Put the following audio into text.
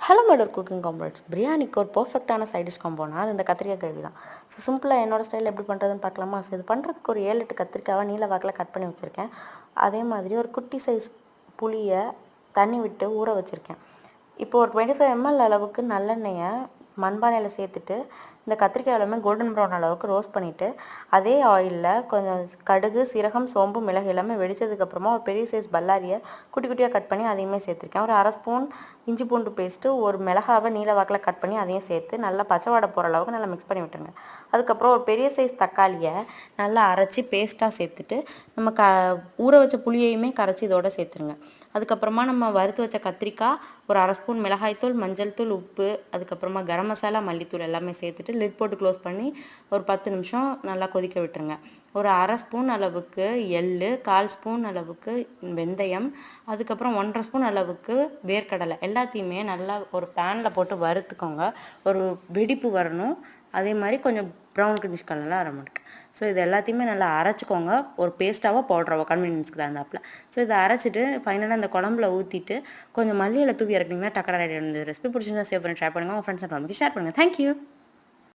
Hello matter cooking compounds பிரியாணிக்கு ஒரு பர்ஃபெக்டான சைட் டிஷ் காம்போனா அது இந்த கத்திரிக்காய் கிரேவி தான். ஸோ சிம்பிளாக என்னோடய ஸ்டைலில் எப்படி பண்ணுறதுன்னு பார்க்கலாமா? ஸோ இது பண்ணுறதுக்கு ஒரு 7-8 கத்திரிக்காவை நீல வாக்கில் கட் பண்ணி வச்சுருக்கேன். அதே மாதிரி ஒரு குட்டி சைஸ் புளியை தண்ணி விட்டு ஊற வச்சுருக்கேன். இப்போது ஒரு 25 ml அளவுக்கு நல்லெண்ணெயை மண்பானையில் சேர்த்துட்டு இந்த கத்திரிக்காய் எல்லாமே கோல்டன் ப்ரௌன் அளவுக்கு ரோஸ்ட் பண்ணிவிட்டு அதே ஆயிலில் கொஞ்சம் கடுகு, சீரகம், சோம்பு, மிளகு எல்லாமே வெடித்ததுக்கப்புறமா ஒரு பெரிய சைஸ் பல்லாரியை குட்டி குட்டியாக கட் பண்ணி அதையுமே சேர்த்துருக்கேன். ஒரு 1/2 ஸ்பூன் இஞ்சி பூண்டு பேஸ்ட்டு, ஒரு மிளகாவை நீல வாக்கில் கட் பண்ணி அதையும் சேர்த்து நல்லா பச்சை வாடை போகிற அளவுக்கு நல்லா மிக்ஸ் பண்ணி விட்டுருங்க. அதுக்கப்புறம் ஒரு பெரிய சைஸ் தக்காளியை நல்லா அரைச்சி பேஸ்ட்டாக சேர்த்துட்டு நம்ம ஊற வச்ச புளியையுமே கரைச்சி இதோட சேர்த்துருங்க. அதுக்கப்புறமா நம்ம வறுத்து வச்ச கத்திரிக்காய், ஒரு 1/2 ஸ்பூன் மிளகாய்த்தூள், மஞ்சள் தூள், உப்பு, அதுக்கப்புறமா கரம் மசாலா, மல்லித்தூள் எல்லாமே சேர்த்துட்டு லிட் போட்டு க்ளோஸ் பண்ணி ஒரு 10 நிமிஷம் நல்லா கொதிக்க விட்டுருங்க. ஒரு 1/2 ஸ்பூன் அளவுக்கு எள்ளு, 1/4 ஸ்பூன் அளவுக்கு வெந்தயம், அதுக்கப்புறம் 1/2 ஸ்பூன் அளவுக்கு வேர்க்கடலை எல்லாத்தையுமே நல்லா ஒரு பேனில் போட்டு வறுத்துக்கோங்க. ஒரு வெடிப்பு வரணும். அதே மாதிரி கொஞ்சம் ப்ரௌன் கிரிஷ் கலரில் ஆரம்பிட்டு ஸோ இது எல்லாத்தையுமே நல்லா அரைச்சிக்கோங்க. ஒரு பேஸ்ட்டாவோ பவுட்ராவோ கன்வீனியன்ஸ்க்கு தான் இருந்தாப்பில். ஸோ இதை அரைச்சிட்டு ஃபைனலாக இந்த குழம்புல ஊற்றிட்டு கொஞ்சம் மல்லியில் தூவி இறக்குனீங்கன்னா டக்கரை ரெடி. இந்த ரெசிபி பிடிச்சிருந்தா சேவ் பண்ணி ட்ரை பண்ணுங்கள். உங்கள் ஃப்ரெண்ட்ஸ் அண்ட் ஃபேமிலிக்கு ஷேர் பண்ணுங்கள். தேங்க்யூ.